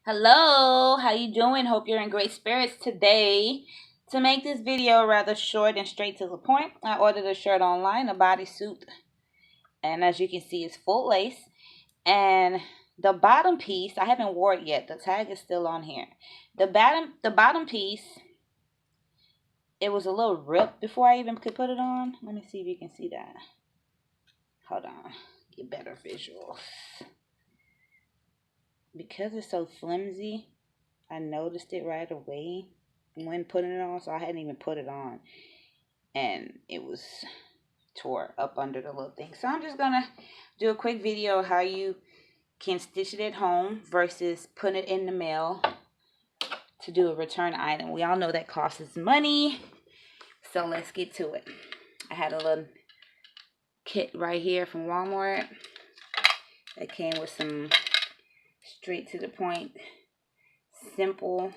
Hello, how you doing? Hope you're in great spirits today. To make this video rather short and straight to the point, I ordered a shirt online, a bodysuit, and as you can see, it's full lace. And the bottom piece, I haven't wore it yet. The tag is still on here. The bottom piece, it was a little ripped before I even could put it on. Let me see if you can see that. Hold on, get better visuals. Because it's so flimsy, I noticed it right away when putting it on, so I hadn't even put it on, and it was tore up under the little thing. So I'm just gonna do a quick video of how you can stitch it at home versus putting it in the mail to do a return item. We all know that costs money, so let's get to it. I had a little kit right here from Walmart that came with some straight to the point, simple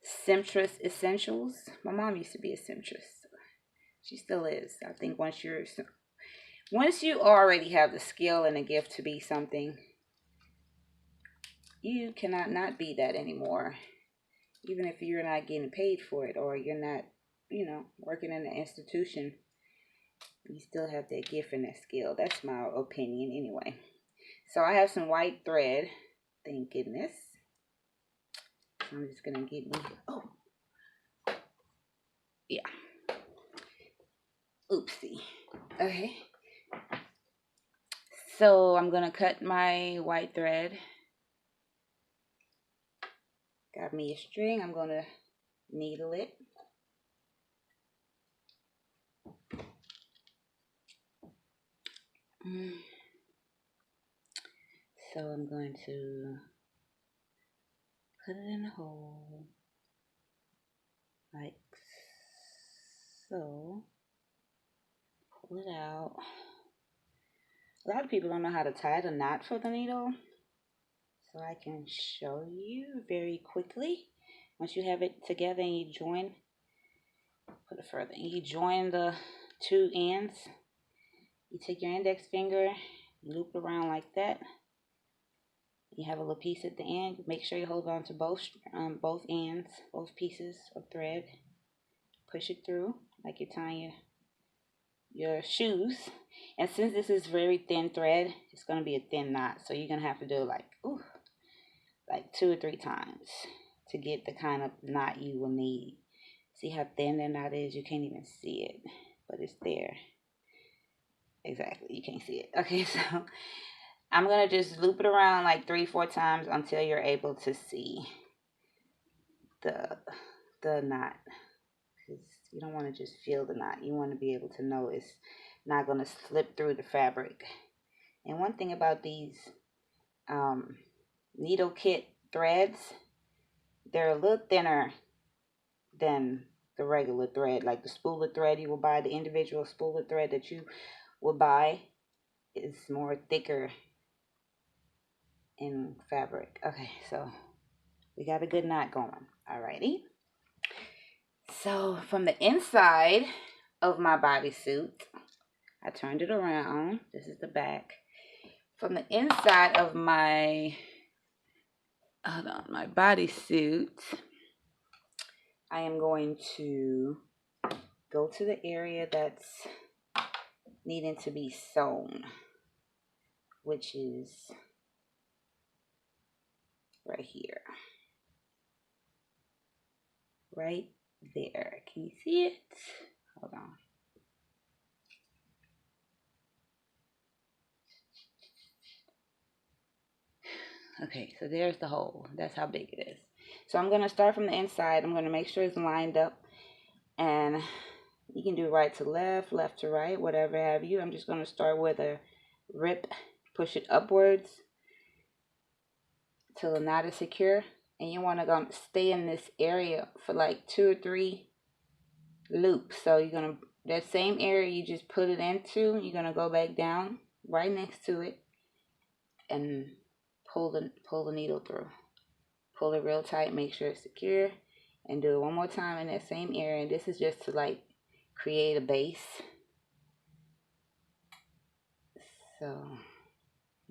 Seamstress essentials. My mom used to be a seamstress. She still is. I think once you already have the skill and the gift to be something, you cannot not be that anymore. Even if you're not getting paid for it or you're not, working in an institution, you still have that gift and that skill. That's my opinion anyway. So I have some white thread. Thank goodness. I'm just gonna get me. Oh, yeah. Oopsie. Okay. So I'm gonna cut my white thread. Got me a string. I'm gonna needle it. So I'm going to put it in a hole like so. Pull it out. A lot of people don't know how to tie the knot for the needle, so I can show you very quickly. Once you have it together and you join, put it further, and you join the two ends, you take your index finger, loop it around like that. You have a little piece at the end. Make sure you hold on to both ends, both pieces of thread. Push it through like you're tying your shoes. And since this is very thin thread, it's going to be a thin knot. So you're going to have to do like 2 or 3 times to get the kind of knot you will need. See how thin that knot is? You can't even see it, but it's there. Exactly, you can't see it. Okay, so I'm going to just loop it around like 3-4 times until you're able to see the knot. Because you don't want to just feel the knot. You want to be able to know it's not going to slip through the fabric. And one thing about these needle kit threads, they're a little thinner than the regular thread. Like the spool of thread you will buy, the individual spool of thread that you will buy is more thicker in fabric. Okay, so we got a good knot going. Alrighty. So from the inside of my bodysuit, I turned it around. This is the back. From the inside of my bodysuit, I am going to go to the area that's needing to be sewn, which is right here. Right there. Can you see it? Hold on. Okay, so there's the hole. That's how big it is. So I'm going to start from the inside. I'm going to make sure it's lined up. And you can do right to left, left to right, whatever have you. I'm just going to start with a rip, push it upwards till the knot is secure. And you want to stay in this area for like 2 or 3 loops. So you're going to, that same area you just put it into, you're going to go back down right next to it and pull the needle through. Pull it real tight, make sure it's secure, and do it one more time in that same area. And this is just to like create a base. So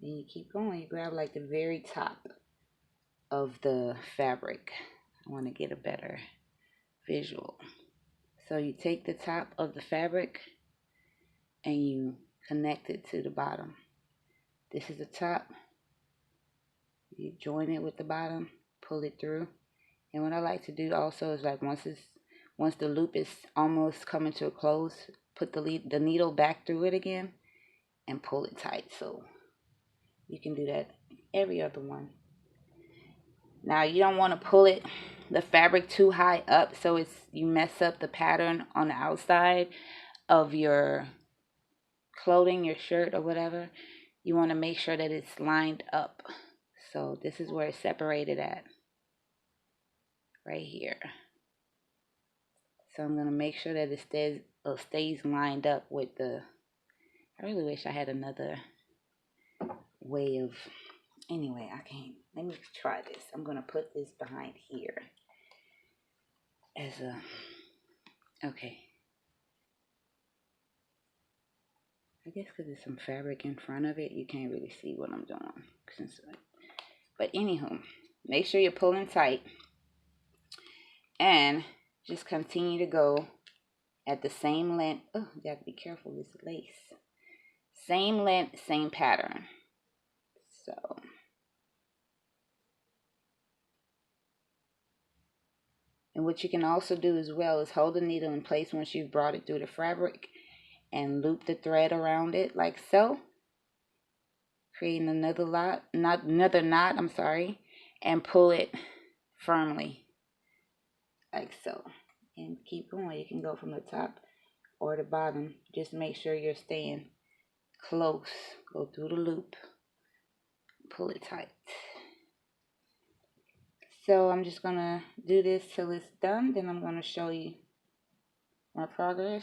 then you keep going. You grab like the very top of the fabric. I want to get a better visual. So you take the top of the fabric and you connect it to the bottom. This is the top. You join it with the bottom, pull it through. And what I like to do also is like once the loop is almost coming to a close, put the needle back through it again and pull it tight. So you can do that every other one. Now you don't want to pull the fabric too high up so you mess up the pattern on the outside of your clothing, your shirt or whatever. You want to make sure that it's lined up. So this is where it's separated at, right here. So I'm going to make sure that it stays lined up with I really wish I had another way of, anyway, I can't. Let me try this. I'm going to put this behind here as okay. I guess because there's some fabric in front of it, you can't really see what I'm doing. But anywho, make sure you're pulling tight and just continue to go at the same length. Oh, you have to be careful with this lace. Same length, same pattern. So and what you can also do as well is hold the needle in place once you've brought it through the fabric and loop the thread around it like so, creating another knot, and pull it firmly like so. And keep going. You can go from the top or the bottom. Just make sure you're staying close. Go through the loop. Pull it tight. So I'm just going to do this till it's done. Then I'm going to show you my progress.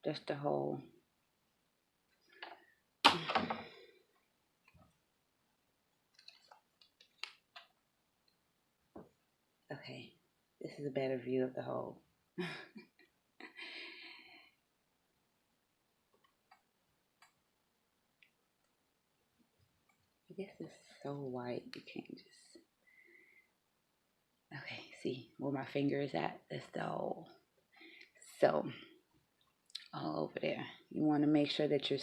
Just the whole. Okay, this is a better view of the whole. I guess it's so white you can't just. Okay, see where my finger is at? That's the whole. So all over there. You want to make sure that you're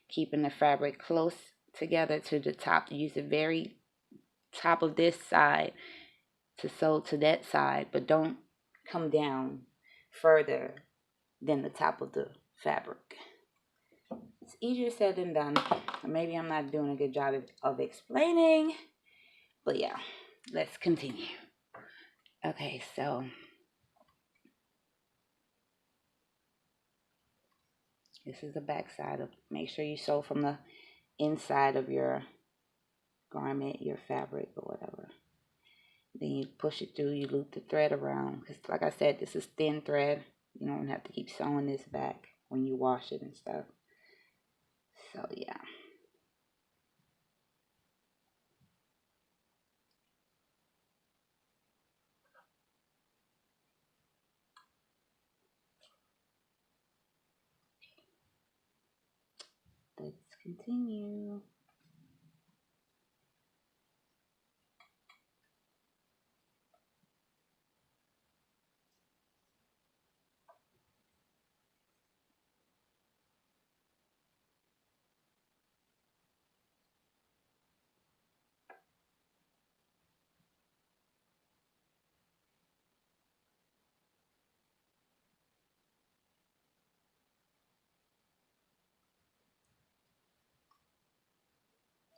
keeping the fabric close together to the top. Use the very top of this side to sew to that side, but don't come down further than the top of the fabric. It's easier said than done. Maybe I'm not doing a good job of explaining, but yeah, let's continue. Okay, so this is the back side of. Make sure you sew from the inside of your garment, your fabric, or whatever. Then you push it through, you loop the thread around. Because like I said, this is thin thread. You don't have to keep sewing this back when you wash it and stuff. So yeah. Let's continue.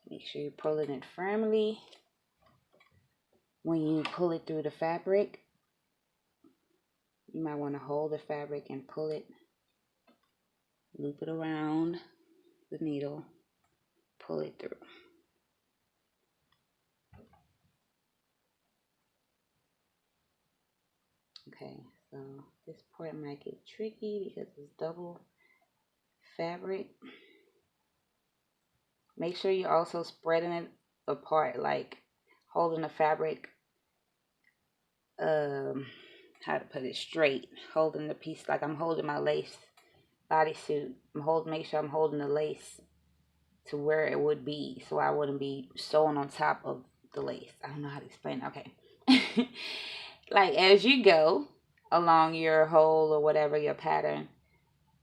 Make sure you're pulling it firmly. When you pull it through the fabric, you might want to hold the fabric and pull it, loop it around the needle, pull it through. Okay, so this part might get tricky because it's double fabric. Make sure you're also spreading it apart, like holding the fabric how to put it, straight, holding the piece like I'm holding my lace bodysuit. Make sure I'm holding the lace to where it would be, so I wouldn't be sewing on top of the lace. I don't know how to explain. Okay. Like as you go along your hole or whatever your pattern,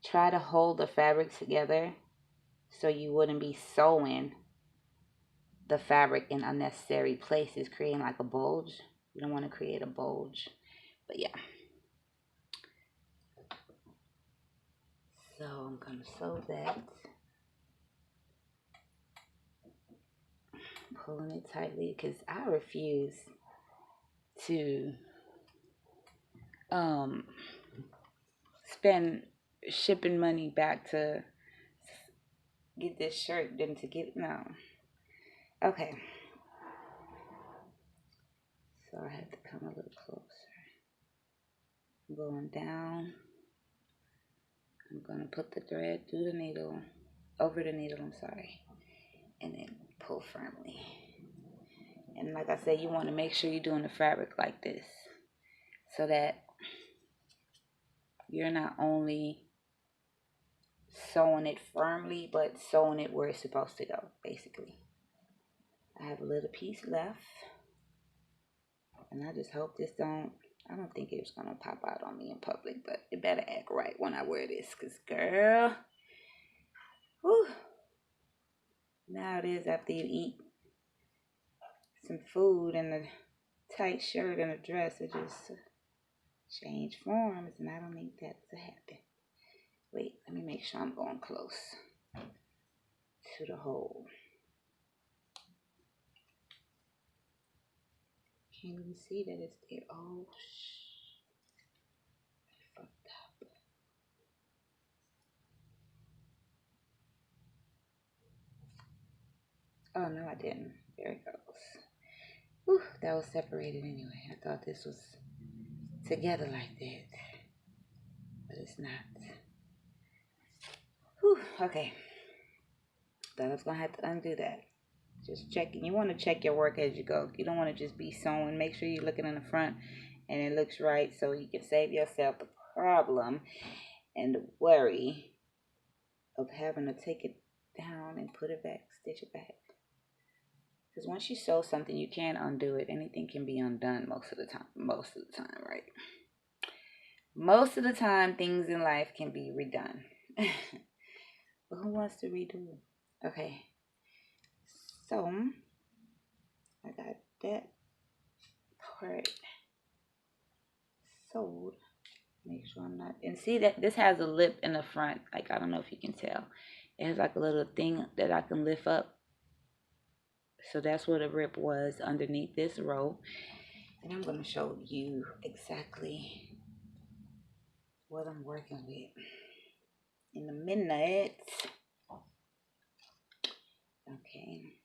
try to hold the fabric together so you wouldn't be sewing the fabric in unnecessary places, creating like a bulge. You don't want to create a bulge. But yeah. So I'm going to sew that. Pulling it tightly because I refuse to spend shipping money back to get this shirt than to get, no. Okay. So I have to come a little closer. I'm going down. I'm going to put the thread through the needle, over the needle, I'm sorry, and then pull firmly. And like I said, you want to make sure you're doing the fabric like this so that you're not only sewing it firmly, but sewing it where it's supposed to go, basically. I have a little piece left. And I just hope this I don't think it's going to pop out on me in public, but it better act right when I wear this, because, girl, whew, now it is after you eat some food and a tight shirt and a dress, it just change forms, and I don't need that to happen. Wait, let me make sure I'm going close to the hole. Can't even see that it's there. Oh, I fucked up. Oh, no, I didn't. There it goes. Whew, that was separated anyway. I thought this was together like that, but it's not. Whew, okay. Thought I was going to have to undo that. Just checking. You want to check your work as you go. You don't want to just be sewing. Make sure you're looking in the front and it looks right so you can save yourself the problem and the worry of having to take it down and put it back, stitch it back. Because once you sew something, you can't undo it. Anything can be undone most of the time. Most of the time, right? Most of the time, things in life can be redone. But who wants to redo? Okay. So, I got that part sewed. Make sure I'm not. And see that this has a lip in the front. Like, I don't know if you can tell. It has like a little thing that I can lift up. So that's where the rip was underneath this row. And I'm going to show you exactly what I'm working with in a minute. Okay.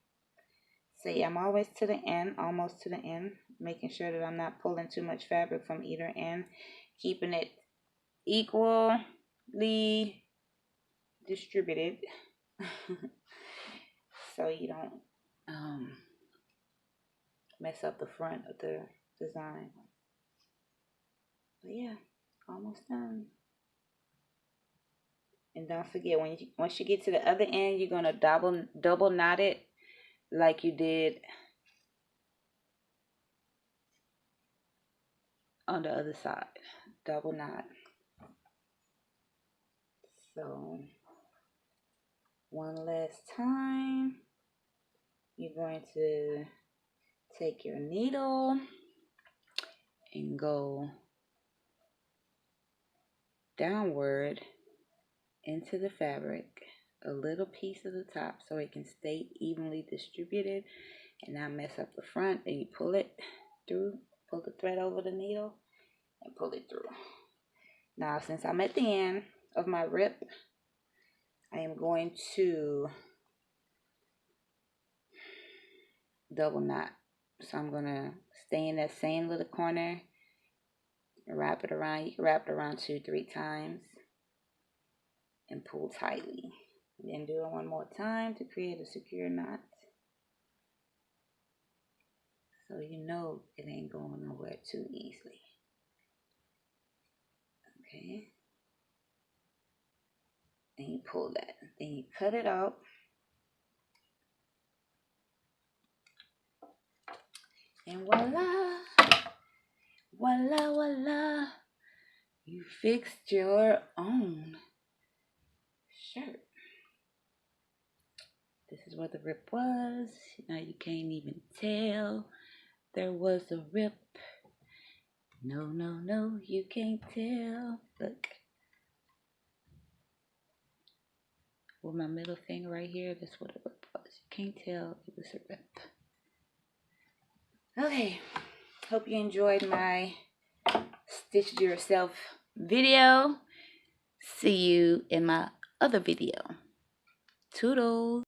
See, I'm always to the end, almost to the end, making sure that I'm not pulling too much fabric from either end, keeping it equally distributed so you don't mess up the front of the design. But yeah, almost done. And don't forget, once you get to the other end, you're gonna double knot it like you did on the other side. Double knot. So one last time, you're going to take your needle and go downward into the fabric, a little piece of the top so it can stay evenly distributed and not mess up the front. And you pull it through, pull the thread over the needle and pull it through. Now, since I'm at the end of my rip, I am going to double knot. So I'm going to stay in that same little corner, wrap it around. You can wrap it around 2-3 times and pull tightly. And then do it one more time to create a secure knot. So you know it ain't going nowhere. tear too easily. Okay. Then you pull that. Then you cut it out. And voila. Voila, voila. You fixed your own shirt. This is where the rip was. Now you can't even tell there was a rip. No, no, no, you can't tell. Look. With my middle finger right here, that's what a rip was. You can't tell it was a rip. Okay. Hope you enjoyed my Stitch It Yourself video. See you in my other video. Toodles.